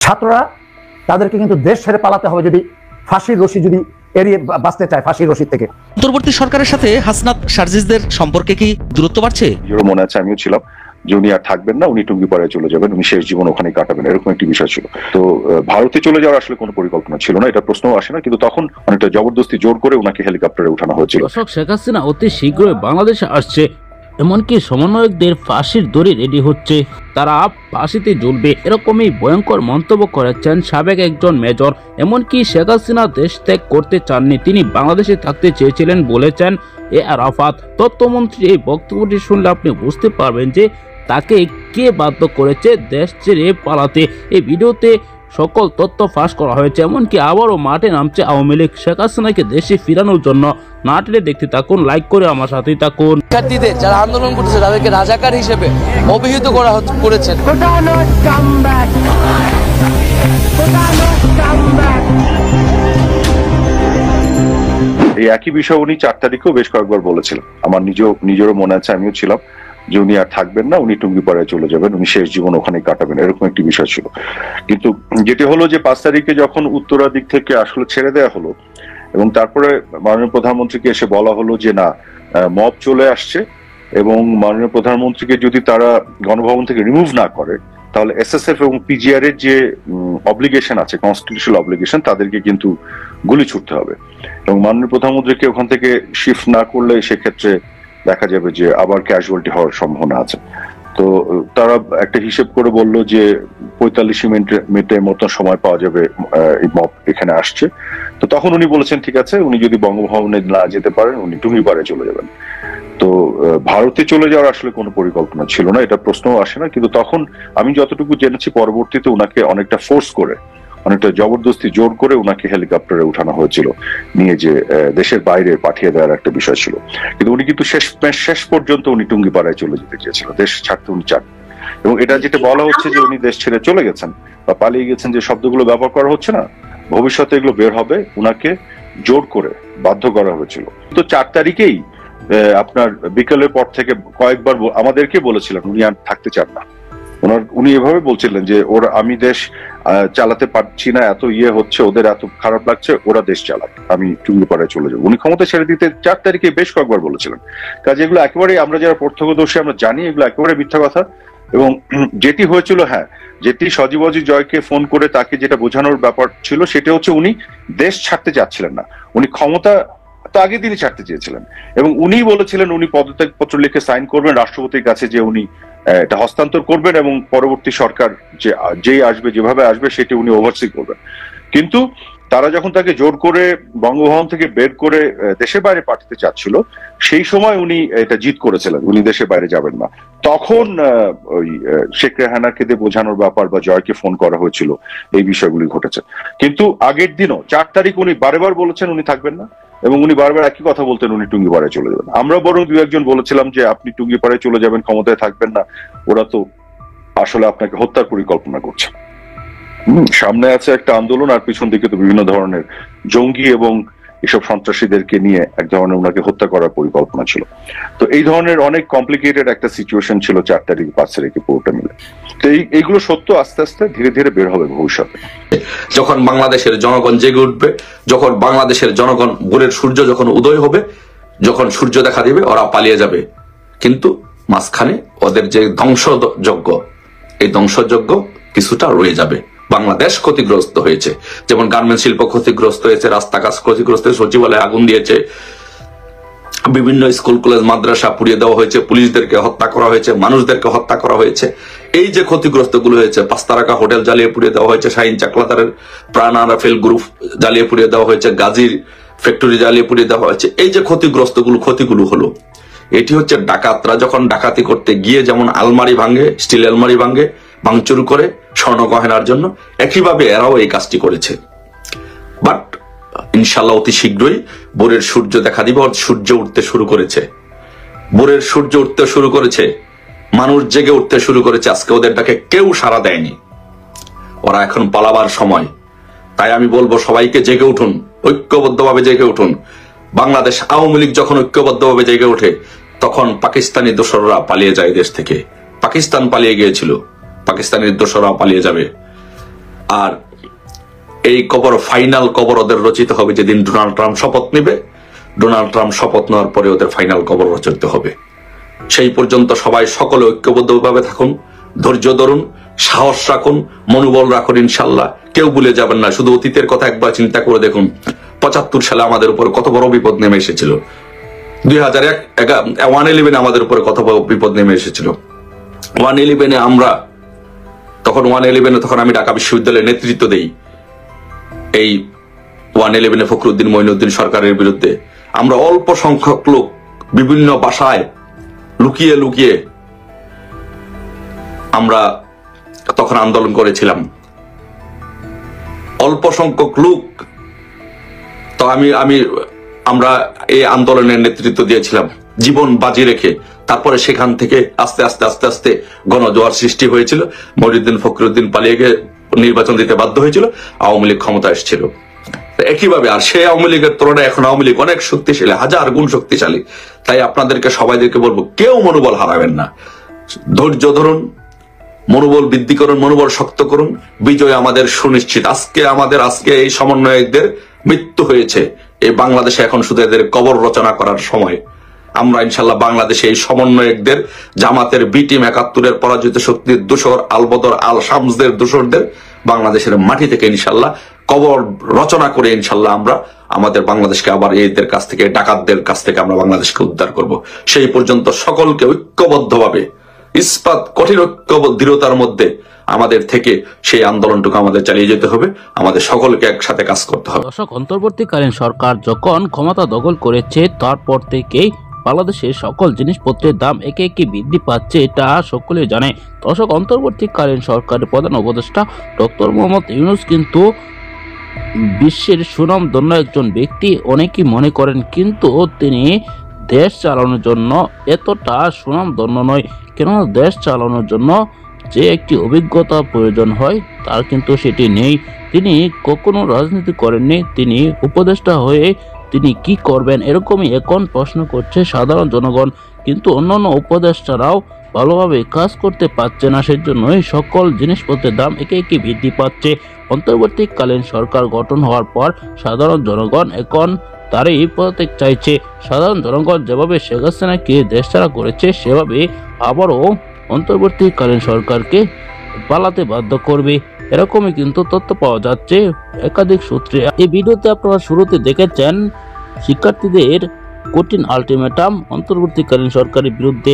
ছাত্ররা তাদেরকে কিন্তু দেশ ছেড়ে পালাতে হবে যদি ফাঁসির রশি যদি এড়িয়ে বাঁচতে চায় ফাঁসির রশি থেকে। অন্তর্বর্তী সরকারের সাথে হাসনাত সার্জিসদের সম্পর্কে কি দূরত্ব বাড়ছে? মনে আছে আমিও ছিলাম যে উনি আর থাকবেন না, উনি টুঙ্গিপাড়ায় চলে যাবেন, উনি শেষ জীবন ওখানেই কাটাবেন, এরকম একটি বিষয় ছিল। তো ভারতে চলে যাওয়ার আসলে কোনো পরিকল্পনা ছিল না, এটা প্রশ্নও আসে না, কিন্তু তখন অনেকটা জবরদস্তি জোর করে ওনাকে হেলিকপ্টারে উঠানো হয়েছিল। শেখ হাসিনা অতি শীঘ্রই বাংলাদেশে আসছে, এমনকি সমন্বয়কদের ফাঁসির দড়ি রেডি হচ্ছে, তারা ফাঁসিতে ঝুলবে, এরকমই ভয়ঙ্কর মন্তব্য করেছেন সাবেক একজন মেজর। এমনকি শেখ হাসিনা দেশ ত্যাগ করতে চাননি, তিনি বাংলাদেশে থাকতে চেয়েছিলেন বলেছেন এ আরাফাত। তথ্যমন্ত্রী এই বক্তব্যটি শুনলে আপনি বুঝতে পারবেন যে তাকে কে বাধ্য করেছে দেশ ছেড়ে পালাতে। এই ভিডিওতে সকল তথ্য ফাঁস করা হয়েছে, এমনকি আবারও মাঠে নামছে আওয়ামী লীগ শেখ হাসিনাকে দেশে ফিরানোর জন্য। না টেনে দেখতে থাকুন, লাইক করে আমার সাথেই থাকুন। শিক্ষার্থীদের যারা আন্দোলন করতেছে তাদেরকে রাজাকার হিসেবে অভিহিত করেছেন। এই একই বিষয় উনি 4 তারিখেও বেশ কয়েকবার বলেছিলেন। আমার নিজেরও মনে আছে, আমিও ছিলাম যে উনি আর থাকবেন না, উনি টুঙ্গিপাড়ায় চলে যাবেন, উনি শেষ জীবন ওখানেই কাটাবেন, এরকম একটি বিষয় ছিল। কিন্তু যেটি হলো যে 5 তারিখে যখন উত্তরা দিক থেকে আসলে ছেড়ে দেওয়া হলো এবং তারপরে মাননীয় প্রধানমন্ত্রীকে এসে বলা হলো যে না, মব চলে আসছে এবং মাননীয় প্রধানমন্ত্রীকে যদি তারা গণভবন থেকে রিমুভ না করে তাহলে এসএসএফ এবং পিজিআর এর যে অব্লিগেশন আছে, কনস্টিটিউশনাল অব্লিগেশন, তাদেরকে কিন্তু গুলি ছুটতে হবে এবং মাননীয় প্রধানমন্ত্রীকে ওখান থেকে শিফট না করলে সেক্ষেত্রে দেখা যাবে যে আবার ক্যাজুয়ালিটি হওয়ার সম্ভাবনা আছে। তো তারা একটা হিসেব করে বলল যে 45 মিনিটের মতো সময় পাওয়া যাবে, এই মব এখানে আসছে। তো তখন উনি বলেছেন ঠিক আছে, উনি যদি বঙ্গভবনে না যেতে পারেন উনি টুঙ্গিপাড়ায় চলে যাবেন। তো ভারতে চলে যাওয়ার আসলে কোনো পরিকল্পনা ছিল না, এটা প্রশ্নও আসে না। কিন্তু তখন আমি যতটুকু জেনেছি পরবর্তীতে উনাকে অনেকটা ফোর্স করে, অনেকটা জবরদস্তি জোর করে উনাকে হেলিকপ্টারে উঠানো হয়েছিল, নিয়ে যে দেশের বাইরে পাঠিয়ে দেওয়ার একটা বিষয় ছিল। কিন্তু উনি কিন্তু শেষ পর্যন্ত উনি টুঙ্গিপাড়ায় চলে যেতে চেয়েছিল, দেশ ছাড়তে উনি চান। এবং এটা যেটা বলা হচ্ছে যে উনি দেশ ছেড়ে চলে গেছেন বা পালিয়ে গেছেন, যে শব্দগুলো ব্যবহার করা হচ্ছে না, ভবিষ্যতে এগুলো বের হবে, উনাকে জোর করে বাধ্য করা হয়েছিল। তো 4 তারিখেই আপনার বিকেলের পর থেকে কয়েকবার আমাদেরকে বলেছিলেন উনি আর থাকতে চান না। উনি এভাবে বলছিলেন যে আমি দেশ চালাতে পারছি না, এত হচ্ছে, ওদের এত খারাপ লাগছে, ওরা দেশ চালাক, আমি টুঙ্গিপাড়ায় চলে যাবো। উনি ক্ষমতা ছেড়ে দিতে 4 তারিখে বেশ কয়েকবার বলেছিলেন। কাজে এগুলো একেবারেই, আমরা যারা প্রত্যক্ষদর্শী আমরা জানি এগুলো একেবারে মিথ্যা কথা। এবং যেটি হয়েছিল, হ্যাঁ, যেটি সজীব অজিত জয়কে ফোন করে তাকে যেটা বোঝানোর ব্যাপার ছিল সেটা হচ্ছে উনি দেশ ছাড়তে চাচ্ছিলেন না, উনি ক্ষমতা তো আগে দিনই ছাড়তে চেয়েছিলেন এবং উনি বলেছিলেন উনি পদত্যাগ পত্র লিখে সাইন করবেন রাষ্ট্রপতির কাছে, যে উনি এটা হস্তান্তর করবেন এবং পরবর্তী সরকার যেই আসবে, যেভাবে আসবে সেটি উনি ওভারসি করবেন। কিন্তু তারা যখন তাকে জোর করে বঙ্গভবন থেকে বের করে দেশের বাইরে পাঠাতে চাচ্ছিল, সেই সময় উনি এটা জিদ করেছিলেন, উনি দেশের বাইরে যাবেন না। তখন ওই শেখ রেহানাকে দিয়ে বোঝানোর ব্যাপার বা জয়কে ফোন করা হয়েছিল, এই বিষয়গুলি ঘটেছে। কিন্তু আগের দিনও 4 তারিখ উনি বারবার বলেছেন উনি থাকবেন না এবং উনি বারবার একই কথা বলতেন, উনি টুঙ্গিপাড়ায় চলে যাবেন। আমরা বরং 2-1 জন বলেছিলাম যে আপনি টুঙ্গিপাড়ায় চলে যাবেন, ক্ষমতায় থাকবেন না, ওরা তো আসলে আপনাকে হত্যার পরিকল্পনা করছে। সামনে আছে একটা আন্দোলন আর পিছন দিকে তো বিভিন্ন ধরনের জঙ্গি এবং এসব সন্ত্রাসীদেরকে নিয়ে এক ধরনের ওনাকে হত্যা করার পরিকল্পনা ছিল। তো এই ধরনের অনেক কমপ্লিকেটেড একটা সিচুয়েশন ছিল 4 তারিখ 5 তারিখে পুরোটা মিলে। তো এইগুলো সত্য আস্তে আস্তে ধীরে ধীরে বের হবে ভবিষ্যতে। যখন বাংলাদেশের জনগণ জেগে উঠবে, যখন বাংলাদেশের জনগণ ভোরের সূর্য যখন উদয় হবে, যখন সূর্য দেখা দিবে, ওরা পালিয়ে যাবে। কিন্তু মাঝখানে ওদের যে ধ্বংসযজ্ঞ, এই ধ্বংসযজ্ঞ কিছুটা রয়ে যাবে। বাংলাদেশ ক্ষতিগ্রস্ত হয়েছে, যেমন গার্মেন্টস শিল্প ক্ষতিগ্রস্ত হয়েছে, রাস্তাঘাট ক্ষতিগ্রস্ত হয়েছে, সচিবালয়ে আগুন দিয়েছে, বিভিন্ন স্কুল কলেজ মাদ্রাসা পুড়িয়ে দেওয়া হয়েছে, পুলিশদেরকে হত্যা করা হয়েছে, মানুষদেরকে হত্যা করা হয়েছে। এই যে ক্ষতিগ্রস্ত গুলো হয়েছে, 5 তারকা হোটেল জ্বালিয়ে পুড়িয়ে দেওয়া হয়েছে, শাহিন চাকলাদারের প্রাণ রাফেল গ্রুপ জ্বালিয়ে পুড়িয়ে দেওয়া হয়েছে, গাজীর ফ্যাক্টরি জ্বালিয়ে পুড়িয়ে দেওয়া হয়েছে। এই যে ক্ষতিগুলো হলো, এটি হচ্ছে ডাকাতরা যখন ডাকাতি করতে গিয়ে যেমন আলমারি ভাঙে, স্টিল আলমারি ভাঙে, ভাঙচুর করে স্বর্ণ গহেনার জন্য, একইভাবে এরাও এই কাজটি করেছে। বাট ইনশাল্লাহ অতি শীঘ্রই ভোরের সূর্য দেখা দিবে। সূর্য উঠতে শুরু করেছে, ভোরের সূর্য উঠতে শুরু করেছে, মানুষ জেগে উঠতে শুরু করেছে। আজকে ওদের ডাকে কেউ সাড়া দেয়নি, ওরা এখন পালাবার সময়। তাই আমি বলবো সবাইকে জেগে উঠুন, ঐক্যবদ্ধভাবে জেগে উঠুন। বাংলাদেশ আওয়ামী লীগ যখন ঐক্যবদ্ধভাবে জেগে ওঠে, তখন পাকিস্তানি দোসররা পালিয়ে যায় দেশ থেকে। পাকিস্তান পালিয়ে গিয়েছিল, পাকিস্তানের দোসররা পালিয়ে যাবে। আর এই কবর, ফাইনাল কবর ওদের রচিত হবে যেদিন ডোনাল্ড ট্রাম্প শপথ নেবে। ডোনাল্ড ট্রাম্প শপথ নেওয়ার পরে ওদের ফাইনাল কবর রচিত হবে। সেই পর্যন্ত সবাই সকলে ঐক্যবদ্ধভাবে থাকুন, ধৈর্য ধরুন, সাহস রাখুন, মনোবল রাখুন। ইনশাল্লাহ কেউ ভুলে যাবেন না। শুধু অতীতের কথা একবার চিন্তা করে দেখুন, ৭৫ সালে আমাদের উপর কত বড় বিপদ নেমে এসেছিল। 111 আমাদের উপরে কত বড় বিপদ নেমে এসেছিল। 111 আমরা তখন 111 তখন আমি ঢাকা বিশ্ববিদ্যালয়ের নেতৃত্ব দেই। এই 111 ফখরুদ্দিন মঈনুদ্দিন সরকারের বিরুদ্ধে আমরা অল্প সংখ্যক লোক বিভিন্ন বাসায় লুকিয়ে লুকিয়ে আমরা তখন আন্দোলন করেছিলাম। অল্প সংখ্যক লোক তো আমরা এই আন্দোলনের নেতৃত্ব দিয়েছিলাম জীবন বাজি রেখে। তারপরে সেখান থেকে আস্তে আস্তে আস্তে আস্তে গণজোয়ার সৃষ্টি হয়েছিল। মঈনুদ্দিন ফখরুদ্দিন পালিয়ে গিয়ে নির্বাচন দিতে বাধ্য হয়েছিল, আওয়ামী লীগ ক্ষমতা এসেছিল। একইভাবে আর সেই আওয়ামী লীগের তুলনায় এখন আওয়ামী লীগ অনেক শক্তিশালী, হাজার গুণ শক্তিশালী। তাই আপনাদেরকে সবাইদেরকে বলবো, কেউ মনোবল হারাবেন না, ধৈর্য ধরুন, মনোবল বৃদ্ধি করুন, মনোবল শক্ত করুন। বিজয় আমাদের সুনিশ্চিত। আজকে এই সমন্বয়কদের মৃত্যু হয়েছে। এই বাংলাদেশে এখন শুধু এদের কবর রচনা করার সময়। আমরা ইনশাল্লাহ বাংলাদেশে এই সমন্বয়কদের, জামাতের বি টিম ৭১-এর পরাজিত শক্তির দূষর, আলবদর আল শামসদের দূষরদের বাংলাদেশের মাটি থেকে ইনশাল্লাহ কবর রচনা করে ইনশাল্লাহ আমরা আমাদের বাংলাদেশকে আবার এদের কাছ থেকে, ডাকাতদের কাছ থেকে আমরা বাংলাদেশকে উদ্ধার করব। সেই পর্যন্ত সকলকে ঐক্যবদ্ধভাবে, ইস্পাত কঠিন দৃঢ়তার মধ্যে আমাদের থেকে সেই আন্দোলনটুকু আমাদের চালিয়ে যেতে হবে। আমাদের সকলকে একসাথে কাজ করতে হবে। দর্শক, অন্তর্বর্তীকালীন সরকার যখন ক্ষমতা দখল করেছে তারপর থেকেই বাংলাদেশের সকল জিনিসপত্রের দাম একে একে বৃদ্ধি পাচ্ছে, এটা সকলে জানে। দর্শক, অন্তর্বর্তীকালীন সরকারের প্রধান উপদেষ্টা ডক্টর মোহাম্মদ ইউনূস কিন্তু বিশ্বের সুনামধন্য একজন ব্যক্তি, অনেকেই মনে করেন, কিন্তু তিনি দেশ চালানোর জন্য এতটা সুনামধন্য নয়। কেননা দেশ চালানোর জন্য যে একটি অভিজ্ঞতা প্রয়োজন হয় তার কিন্তু সেটি নেই। তিনি কখনো রাজনীতি করেননি, তিনি উপদেষ্টা হয়ে তিনি কি করবেন এরকমই এখন প্রশ্ন করছে সাধারণ জনগণ। কিন্তু অন্যান্য উপদেষ্টারাও ভালোভাবে কাজ করতে পারছে না, সেজন্যই সকল জিনিসপত্রের দাম একে একে বৃদ্ধি পাচ্ছে। অন্তর্বর্তীকালীন সরকার গঠন হওয়ার পর সাধারণ জনগণ এখন তারই পদত্যাগ চাইছে। সাধারণ জনগণ যেভাবে শেখ হাসিনাকে দেশছাড়া করেছে, সেভাবে আবারও অন্তর্বর্তীকালীন সরকারকে পালাতে বাধ্য করবে, এরকমই কিন্তু তথ্য পাওয়া যাচ্ছে একাধিক সূত্রে। এই ভিডিওতে আপনারা শুরুতে দেখেছেন শিক্ষার্থীদের কঠিন আলটিমেটাম অন্তর্বর্তীকালীন সরকারের বিরুদ্ধে।